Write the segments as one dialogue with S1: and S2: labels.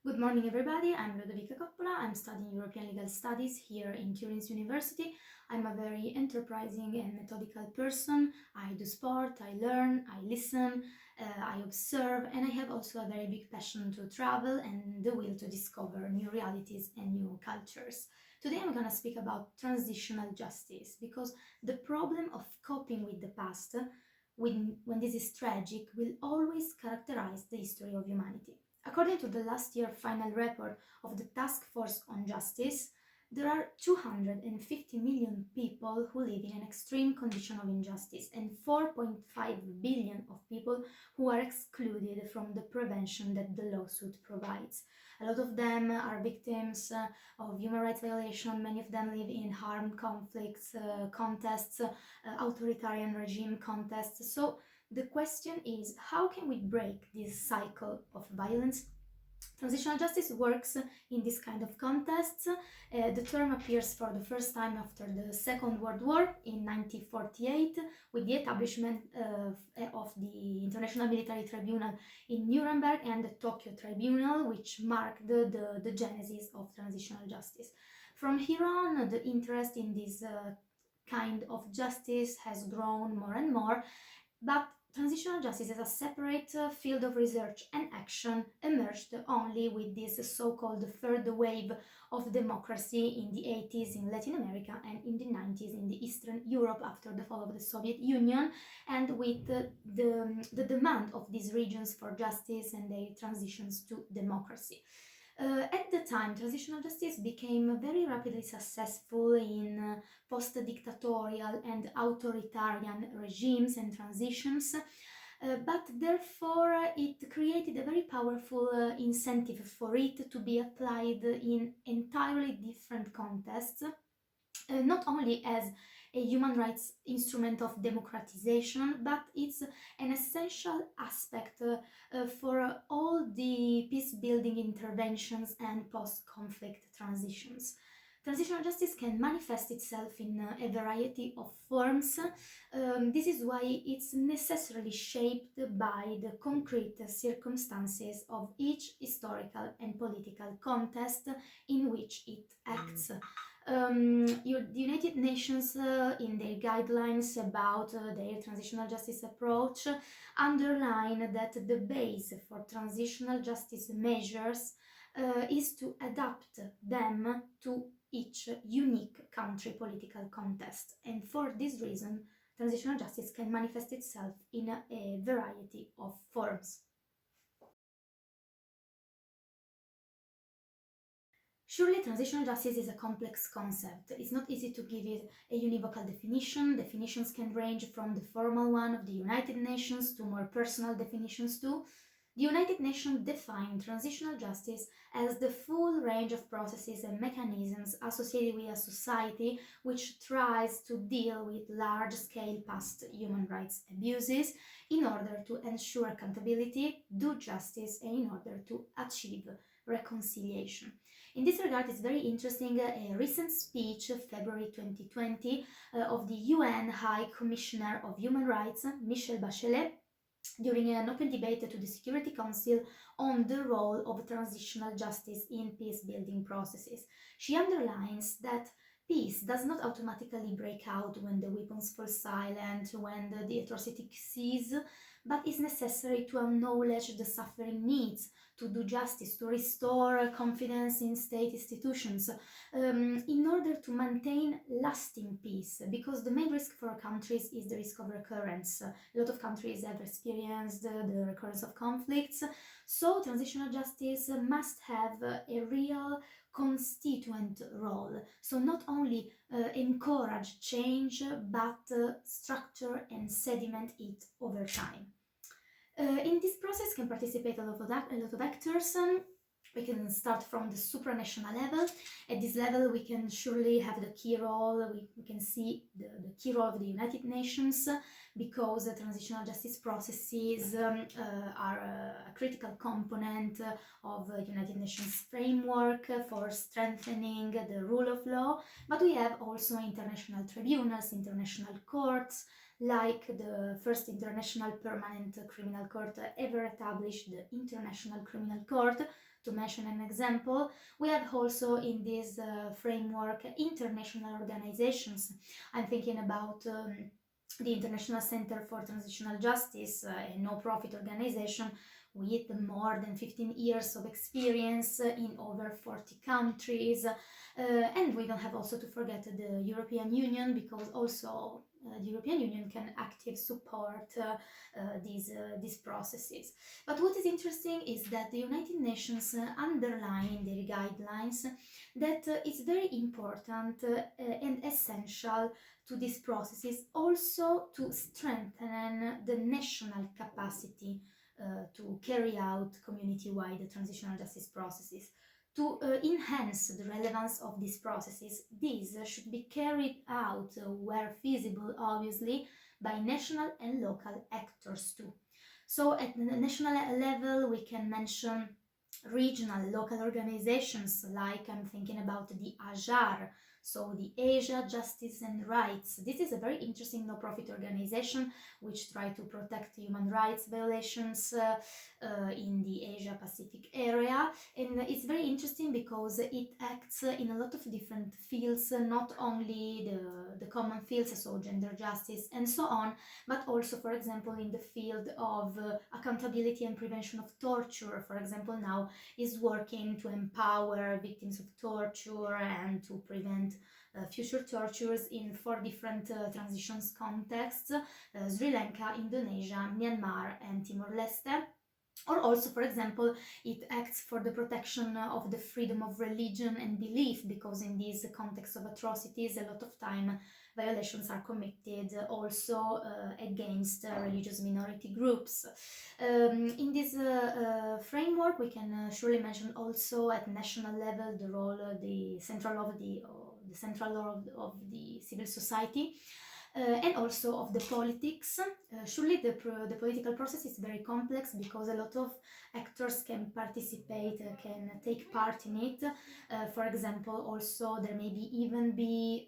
S1: Good morning, everybody. I'm Ludovica Coppola. I'm studying European Legal Studies here in Turin's University. I'm a very enterprising and methodical person. I do sport, I learn, I listen, I observe, and I have also a very big passion to travel and the will to discover new realities and new cultures. Today I'm going to speak about transitional justice because the problem of coping with the past, when this is tragic, will always characterize the history of humanity. According to the last year final report of the Task Force on Justice, there are 250 million people who live in an extreme condition of injustice and 4.5 billion of people who are excluded from the prevention that the lawsuit provides. A lot of them are victims of human rights violation. Many of them live in armed conflicts, contests, authoritarian regime contests. So the question is, how can we break this cycle of violence? Transitional justice works in this kind of contests. The term appears for the first time after the Second World War in 1948 with the establishment of the International Military Tribunal in Nuremberg and the Tokyo Tribunal, which marked the genesis of transitional justice. From here on, the interest in this kind of justice has grown more and more, but transitional justice as a separate field of research and action emerged only with this so-called third wave of democracy in the 80s in Latin America and in the 90s in the Eastern Europe after the fall of the Soviet Union, and with the demand of these regions for justice and their transitions to democracy. At the time, transitional justice became very rapidly successful in post-dictatorial and authoritarian regimes and transitions, but therefore it created a very powerful incentive for it to be applied in entirely different contexts, not only as a human rights instrument of democratization, but it's an essential aspect for all the peace-building interventions and post-conflict transitions. Transitional justice can manifest itself in a variety of forms. This is why it's necessarily shaped by the concrete circumstances of each historical and political context in which it acts. The United Nations, in their guidelines about their transitional justice approach, underline that the base for transitional justice measures is to adapt them to each unique country political context. And for this reason, transitional justice can manifest itself in a variety of forms. Surely transitional justice is a complex concept. It's not easy to give it a univocal definition. Definitions can range from the formal one of the United Nations to more personal definitions too. The United Nations define transitional justice as the full range of processes and mechanisms associated with a society which tries to deal with large-scale past human rights abuses in order to ensure accountability, do justice, and in order to achieve reconciliation. In this regard, it's very interesting a recent speech, February 2020, of the UN High Commissioner of Human Rights, Michelle Bachelet, during an open debate to the Security Council on the role of transitional justice in peace-building processes. She underlines that peace does not automatically break out when the weapons fall silent, when the atrocity cease, but is necessary to acknowledge the suffering needs, to do justice, to restore confidence in state institutions, in order to maintain lasting peace, because the main risk for countries is the risk of recurrence. A lot of countries have experienced the recurrence of conflicts, so transitional justice must have a real constituent role. So not only encourage change, but structure and sediment it over time. In this process can participate a lot of actors. We can start from the supranational level. At this level, we can surely have the key role. We can see the key role of the United Nations, because the transitional justice processes are a critical component of the United Nations framework for strengthening the rule of law. But we have also international tribunals, international courts, like the first international permanent criminal court ever established, the International Criminal Court, To mention an example, we have also in this framework international organizations. I'm thinking about the International Center for Transitional Justice, a no-profit organization with more than 15 years of experience in over 40 countries. And we don't have also to forget the European Union, because also the European Union can actively support these processes. But what is interesting is that the United Nations underline in their guidelines that it's very important and essential to these processes also to strengthen the national capacity to carry out community-wide transitional justice processes. To enhance the relevance of these processes, these should be carried out where feasible, obviously, by national and local actors too. So at the national level, we can mention regional, local organizations, like I'm thinking about the AJAR, so the Asia Justice and Rights. This is a very interesting no-profit organization which try to protect human rights violations in the Asia Pacific area, and it's very interesting because it acts in a lot of different fields, not only the common fields, so gender justice and so on, but also, for example, in the field of accountability and prevention of torture. For example, now is working to empower victims of torture and to prevent future tortures in 4 different transitions contexts: Sri Lanka, Indonesia, Myanmar and Timor-Leste. Or also, for example, it acts for the protection of the freedom of religion and belief, because in this context of atrocities, a lot of time violations are committed also against religious minority groups. In this framework, we can surely mention also at national level the role, the central role of the civil society. And also of the politics. Surely the political process is very complex because a lot of actors can participate, can take part in it. For example, also there may even be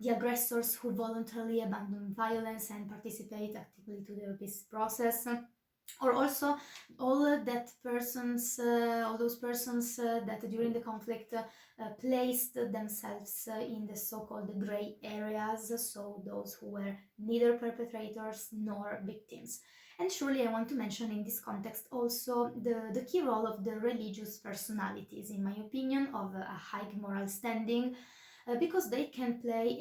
S1: the aggressors who voluntarily abandon violence and participate actively to the peace process. Or also all those persons that during the conflict placed themselves in the so-called gray areas, so those who were neither perpetrators nor victims. And surely I want to mention in this context also the key role of the religious personalities, in my opinion, of a high moral standing, because they can play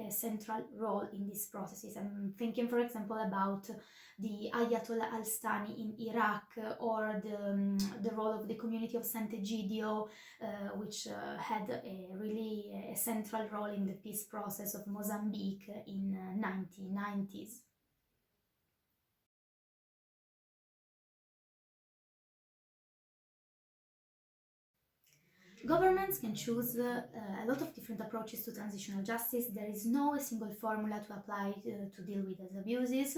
S1: a central role in these processes. I'm thinking, for example, about the Ayatollah al-Stani in Iraq, or the role of the community of Sant'Egidio, which had a central role in the peace process of Mozambique in 1990s. Governments can choose a lot of different approaches to transitional justice. There is no single formula to apply to deal with these abuses.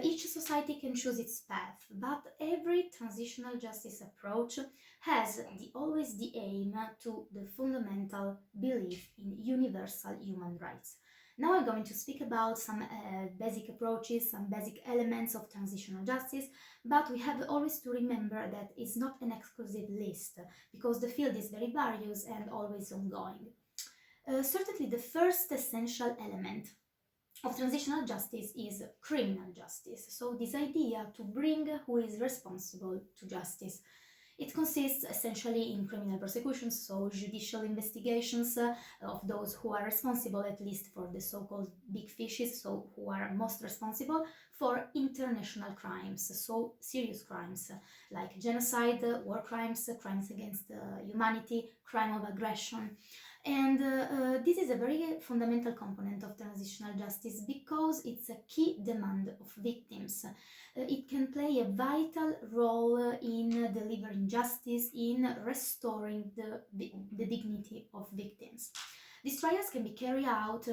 S1: Each society can choose its path, but every transitional justice approach has always the aim to the fundamental belief in universal human rights. Now I'm going to speak about some basic approaches, some basic elements of transitional justice, but we have always to remember that it's not an exclusive list, because the field is very various and always ongoing. Certainly the first essential element of transitional justice is criminal justice, so this idea to bring who is responsible to justice. It consists essentially in criminal prosecutions, so judicial investigations of those who are responsible, at least for the so-called big fishes, so who are most responsible for international crimes, so serious crimes like genocide, war crimes, crimes against humanity, crime of aggression. And this is a very fundamental component of transitional justice because it's a key demand of victims. It can play a vital role in delivering justice, in restoring the dignity of victims. These trials can be carried out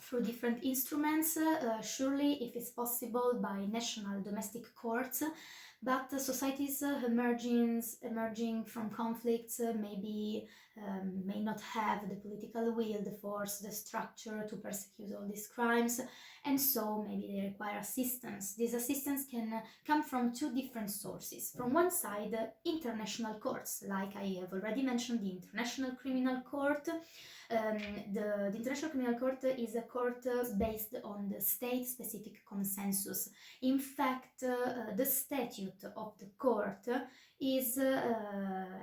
S1: through different instruments, surely if it's possible by national domestic courts, but societies emerging from conflicts may not have the political will, the force, the structure to persecute all these crimes, and so maybe they require assistance. This assistance can come from two different sources. From one side, international courts, like I have already mentioned, the International Criminal Court. The International Criminal Court is a court based on the state-specific consensus. In fact, the statute of the court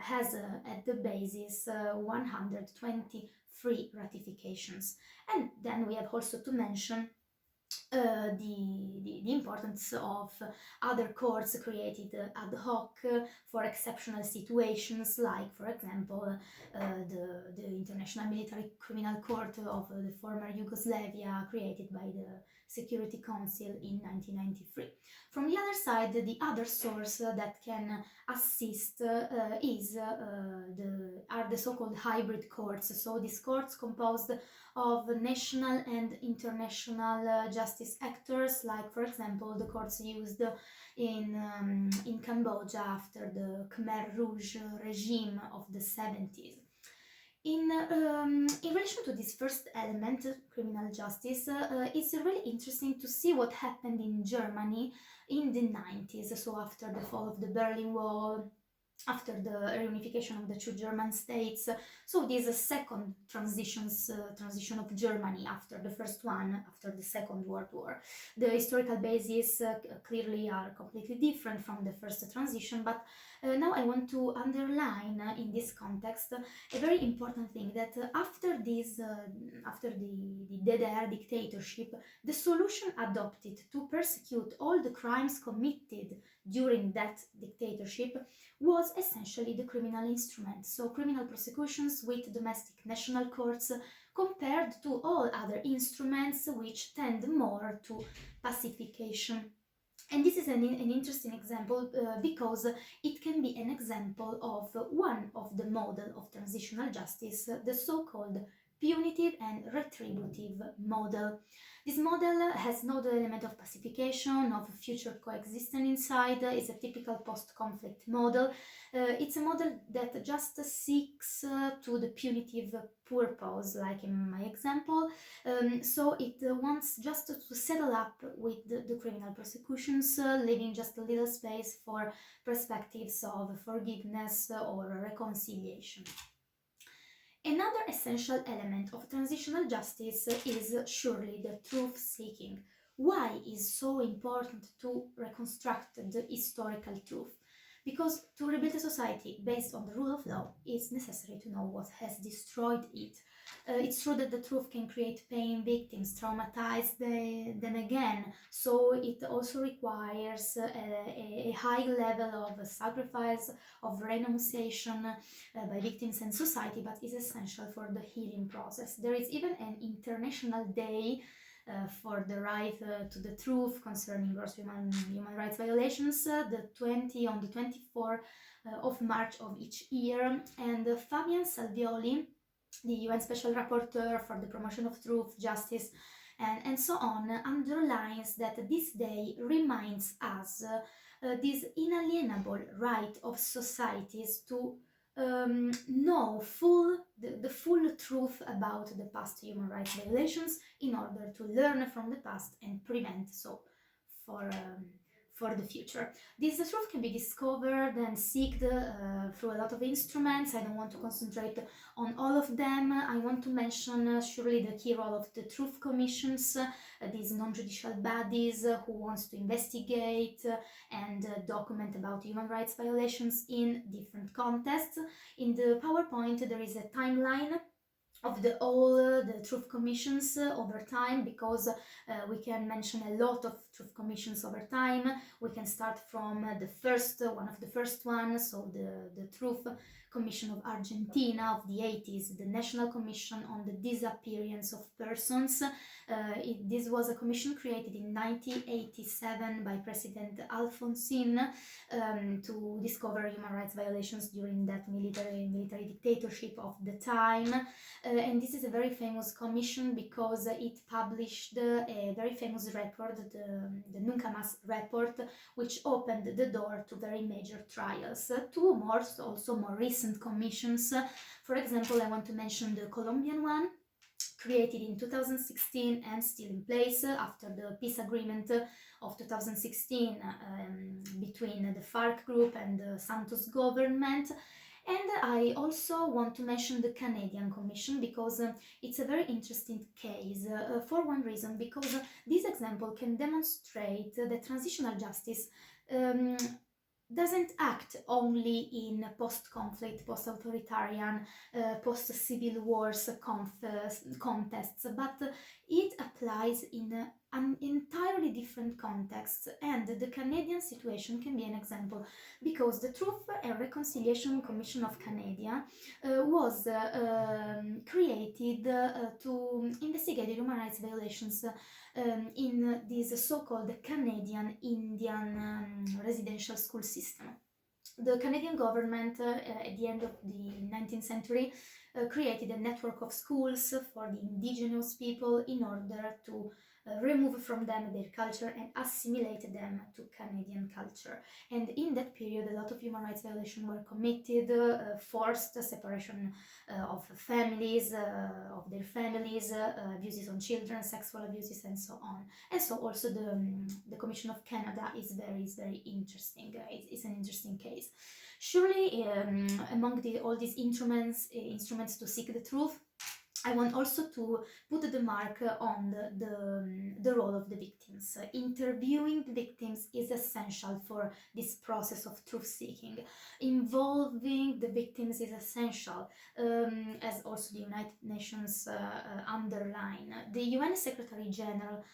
S1: has at the basis 123 ratifications. And then we have also to mention the importance of other courts created ad hoc for exceptional situations, like, for example, the International Military Criminal Court of the former Yugoslavia, created by the Security Council in 1993. From the other side, the other source that can assist are the so-called hybrid courts. So these courts composed of national and international justice actors, like, for example, the courts used in Cambodia after the Khmer Rouge regime of the 70s. In relation to this first element, criminal justice, it's really interesting to see what happened in Germany in the 90s, so after the fall of the Berlin Wall, after the reunification of the two German states. So this is a second transition of Germany after the first one, after the Second World War. The historical bases clearly are completely different from the first transition, but now I want to underline in this context a very important thing, that after the DDR dictatorship, the solution adopted to persecute all the crimes committed during that dictatorship was essentially the criminal instrument. So criminal prosecutions with domestic national courts compared to all other instruments which tend more to pacification. And this is an interesting example because it can be an example of one of the model of transitional justice, the so-called punitive and retributive model. This model has no element of pacification, of future coexistence inside. It's a typical post-conflict model. It's a model that just seeks to the punitive purpose, like in my example. So it wants just to settle up with the criminal prosecutions, leaving just a little space for perspectives of forgiveness or reconciliation. Another essential element of transitional justice is surely the truth-seeking. Why is so important to reconstruct the historical truth? Because to rebuild a society based on the rule of law, it's necessary to know what has destroyed it. It's true that the truth can create pain, victims, traumatize them again, so it also requires a high level of sacrifice, of renunciation by victims and society, but is essential for the healing process. There is even an international day for the right to the truth concerning gross human rights violations, on the 24th of March of each year. And Fabian Salvioli, the UN Special Rapporteur for the promotion of truth, justice, and so on, underlines that this day reminds us this inalienable right of societies to know the full truth about the past human rights violations in order to learn from the past and prevent so for the future. This truth can be discovered and sought through a lot of instruments. I don't want to concentrate on all of them. I want to mention surely the key role of the truth commissions, these non-judicial bodies who wants to investigate and document about human rights violations in different contexts. In the PowerPoint there is a timeline of all the truth commissions over time, because we can mention a lot of truth commissions over time. We can start from one of the first ones, so the truth Commission of Argentina of the 80s, the National Commission on the Disappearance of Persons. This was a commission created in 1987 by President Alfonsín to discover human rights violations during that military dictatorship of the time. And this is a very famous commission because it published a very famous report, the Nunca Más report, which opened the door to very major trials. Two more, also more recent commissions. For example, I want to mention the Colombian one, created in 2016 and still in place after the peace agreement of 2016 between the FARC group and the Santos government. And I also want to mention the Canadian Commission because it's a very interesting case for one reason, because this example can demonstrate that transitional justice doesn't act only in post-conflict, post-authoritarian, post-civil wars contexts, but it applies in an entirely different context. And the Canadian situation can be an example because the Truth and Reconciliation Commission of Canada was created to investigate human rights violations in this so-called Canadian Indian residential school system. The Canadian government at the end of the 19th century created a network of schools for the indigenous people in order to remove from them their culture and assimilate them to Canadian culture. And in that period, a lot of human rights violations were committed, forced separation of families, of their families, abuses on children, sexual abuses, and so on. And so also the Commission of Canada is very interesting. It's an interesting case. Surely, among all these instruments to seek the truth, I want also to put the mark on the role of the victims. Interviewing the victims is essential for this process of truth-seeking. Involving the victims is essential, as also the United Nations underline. The UN Secretary General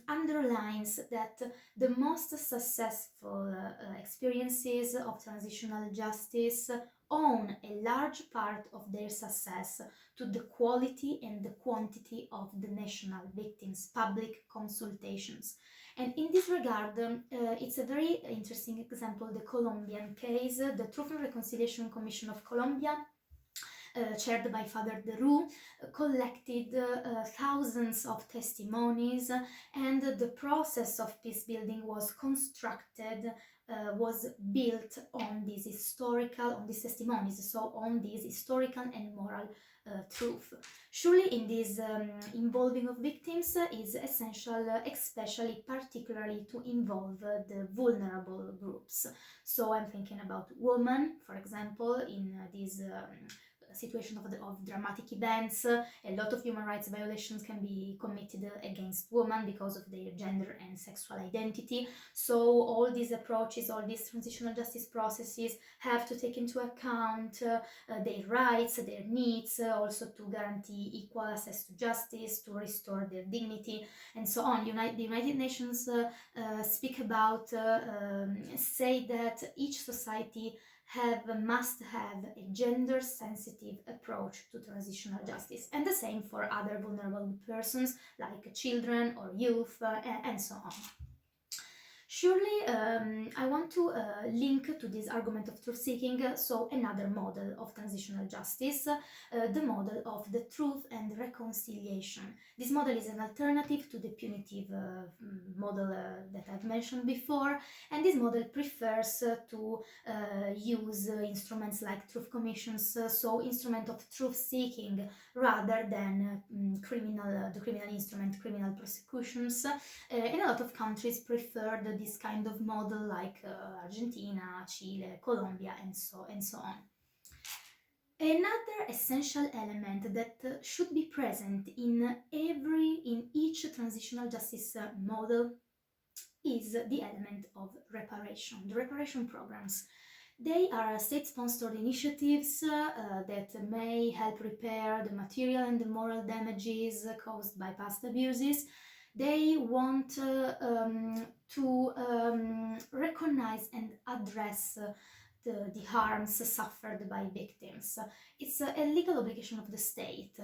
S1: underlines that the most successful experiences of transitional justice own a large part of their success to the quality and the quantity of the national victims' public consultations. And in this regard, it's a very interesting example, the Colombian case. The Truth and Reconciliation Commission of Colombia, chaired by Father Deroux, collected thousands of testimonies, and the process of peace building was built on these testimonies, so on these historical and moral truth. Surely in this involving of victims is essential, especially particularly to involve the vulnerable groups. So I'm thinking about women, for example, in this situation of dramatic events. A lot of human rights violations can be committed against women because of their gender and sexual identity. So all these approaches, all these transitional justice processes have to take into account their rights, their needs, also to guarantee equal access to justice, to restore their dignity, and so on. The United Nations speak about, say that each society must have a gender-sensitive approach to transitional justice, and the same for other vulnerable persons like children or youth, and so on. Surely, I want to link to this argument of truth-seeking, so another model of transitional justice, the model of the truth and reconciliation. This model is an alternative to the punitive model that I've mentioned before, and this model prefers to use instruments like truth commissions, so instrument of truth-seeking, rather than the criminal instrument, criminal prosecutions. And a lot of countries preferred this kind of model, like Argentina, Chile, Colombia, and so on. Another essential element that should be present in each transitional justice model is the element of reparation, the reparation programs. They are state-sponsored initiatives that may help repair the material and the moral damages caused by past abuses. They want to recognize and address the harms suffered by victims. It's a legal obligation of the state.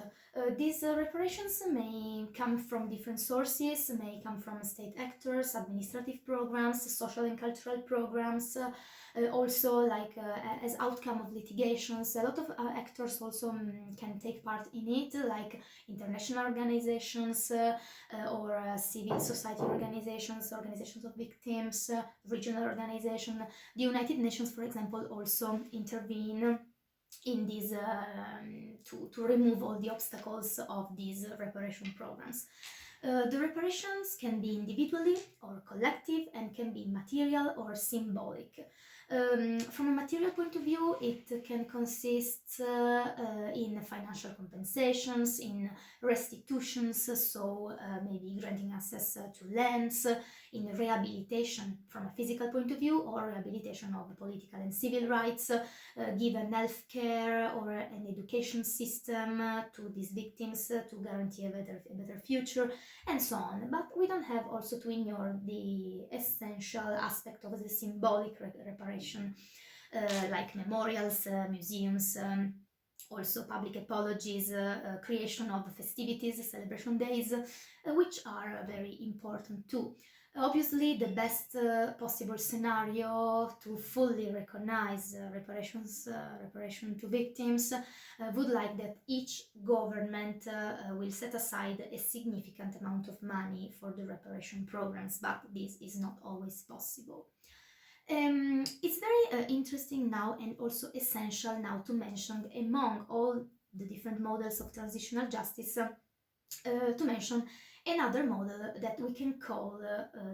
S1: These reparations may come from different sources, may come from state actors, administrative programs, social and cultural programs, also like as outcome of litigations. A lot of actors also can take part in it, like international organizations or civil society organizations, organizations of victims, regional organizations. The United Nations, for example, also intervene in these to remove all the obstacles of these reparation programs. The reparations can be individually or collective and can be material or symbolic. From a material point of view, it can consist in financial compensations, in restitutions, so maybe granting access to lands, in rehabilitation from a physical point of view, or rehabilitation of political and civil rights, given health care or an education system to these victims to guarantee a better future, and so on. But we don't have also to ignore the essential aspect of the symbolic reparation, like memorials, museums, also public apologies, creation of festivities, celebration days, which are very important too. Obviously, the best possible scenario to fully recognize reparation to victims would like that each government will set aside a significant amount of money for the reparation programs, but this is not always possible. It's very interesting now and also essential now to mention among all the different models of transitional justice to mention another model that we can call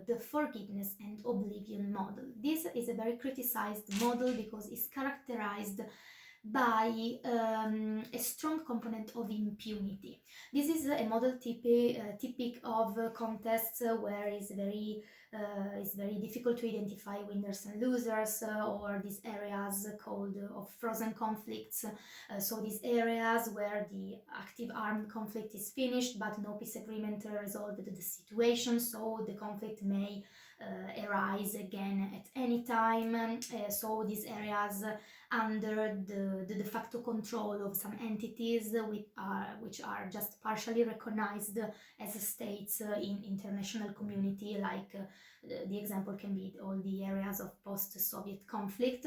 S1: the forgiveness and oblivion model. This is a very criticized model because it's characterized by a strong component of impunity. This is a model typical of contests where it's very difficult to identify winners and losers, or these areas called of frozen conflicts. So these areas where the active armed conflict is finished but no peace agreement resolved the situation, so the conflict may arise again at any time. So these areas under the de facto control of some entities which are just partially recognized as states in international community, like the example can be all the areas of post-Soviet conflict.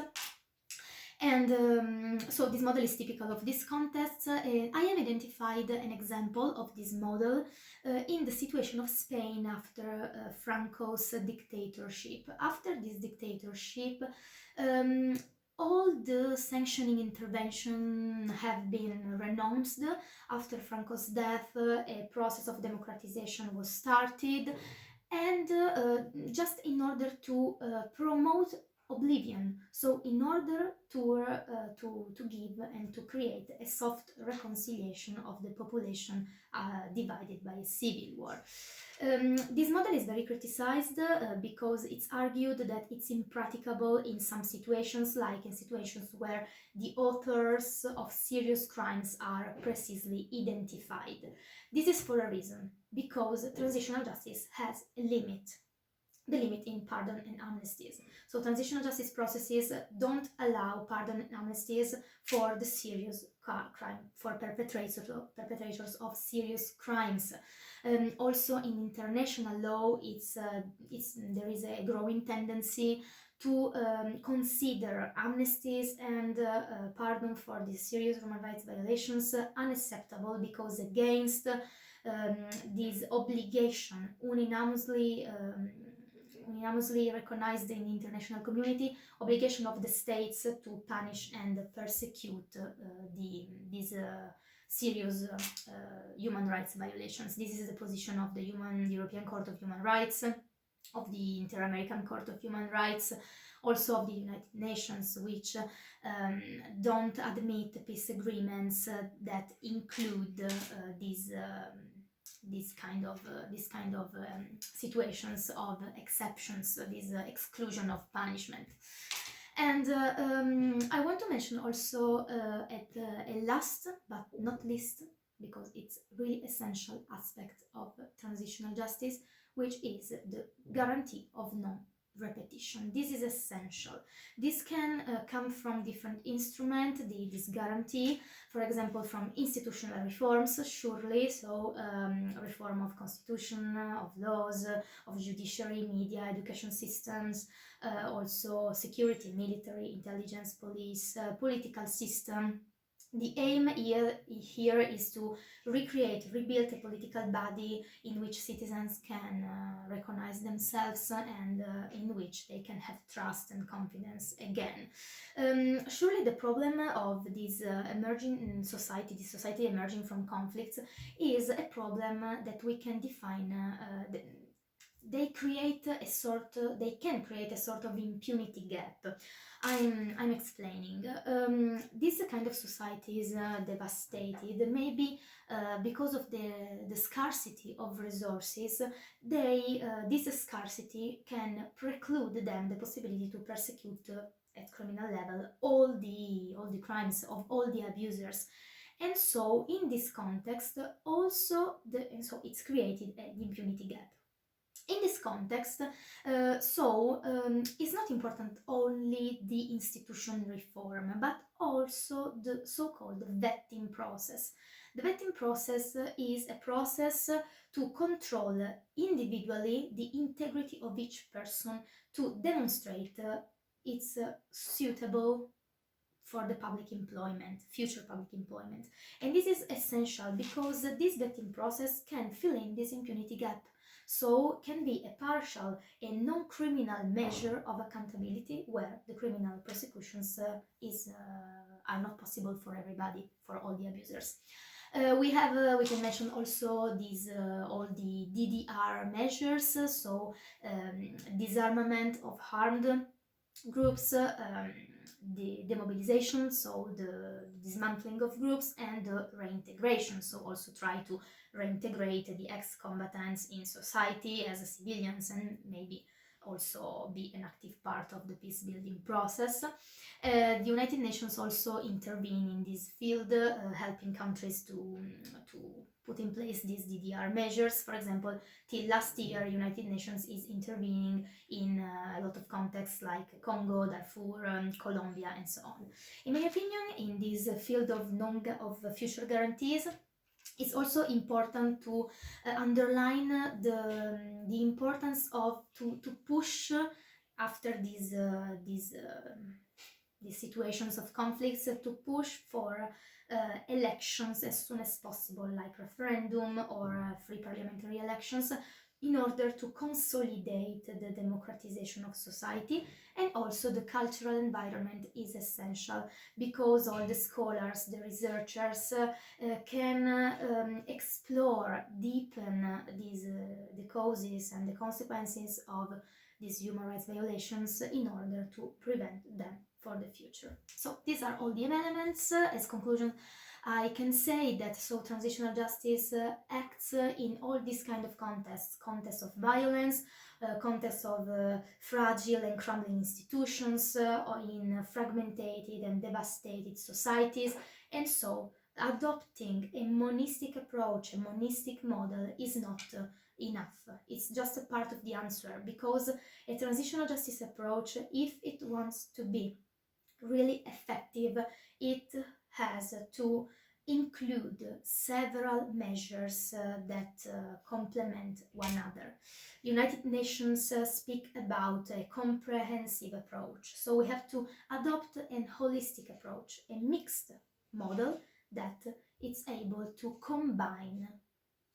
S1: And so this model is typical of this context. I have identified an example of this model in the situation of Spain after Franco's dictatorship. After this dictatorship, all the sanctioning intervention have been renounced. After Franco's death, a process of democratization was started, and just in order to promote oblivion, so in order to give and to create a soft reconciliation of the population divided by a civil war. This model is very criticized because it's argued that it's impracticable in some situations, like in situations where the authors of serious crimes are precisely identified. This is for a reason, because transitional justice has a limit. The limit in pardon and amnesties. So transitional justice processes don't allow pardon and amnesties for the serious crime, for perpetrators of serious crimes. Also in international law, there is a growing tendency to consider amnesties and pardon for these serious human rights violations unacceptable, because against this obligation unanimously recognized in the international community, obligation of the states to punish and persecute these serious human rights violations. This is the position of the European Court of Human Rights, of the Inter-American Court of Human Rights, also of the United Nations, which don't admit peace agreements that include this kind of situations of exceptions, this exclusion of punishment. And I want to mention also at a last but not least, because it's really essential aspect of transitional justice, which is the guarantee of repetition. This is essential. This can come from different instruments, this guarantee, for example, from institutional reforms, surely, so reform of constitution, of laws, of judiciary, media, education systems, also security, military, intelligence, police, political system. The aim here is to rebuild a political body in which citizens can recognize themselves and in which they can have trust and confidence again. Surely the problem of this emerging society, this society emerging from conflicts, is a problem that we can define. They can create a sort of impunity gap. I'm explaining. This kind of society is devastated, maybe because of the scarcity of resources. This scarcity can preclude them the possibility to persecute at criminal level all the crimes of all the abusers. And so in this context also it's created an impunity gap. In this context, it's not important only the institution reform, but also the so-called vetting process. The vetting process is a process to control individually the integrity of each person, to demonstrate it's suitable for the public employment, future public employment. And this is essential because this vetting process can fill in this impunity gap. So can be a partial and non-criminal measure of accountability where the criminal prosecutions are not possible for everybody, for all the abusers. We can mention also these all the DDR measures, so disarmament of armed groups, the demobilization, so the dismantling of groups, and the reintegration, so also try to reintegrate the ex-combatants in society as civilians and maybe also be an active part of the peace building process. The United Nations also intervene in this field, helping countries to put in place these DDR measures. For example, till last year, United Nations is intervening in a lot of contexts like Congo, Darfur, Colombia, and so on. In my opinion, in this field of future guarantees, it's also important to underline the importance of to push after these situations of conflicts, to push for elections as soon as possible, like referendum or free parliamentary elections, in order to consolidate the democratization of society. And also the cultural environment is essential because all the scholars, the researchers can explore, deepen the causes and the consequences of these human rights violations in order to prevent them for the future. So these are all the elements. As conclusion, I can say that transitional justice acts in all these kind of contests of violence, contests of fragile and crumbling institutions, or in fragmented and devastated societies. And so adopting a monistic approach, a monistic model is not enough. It's just a part of the answer, because a transitional justice approach, if it wants to be really effective, it has to include several measures that complement one another. United Nations speak about a comprehensive approach, so we have to adopt a holistic approach, a mixed model that it's able to combine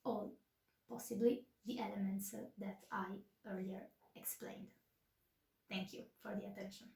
S1: all possibly the elements that I earlier explained. Thank you for the attention.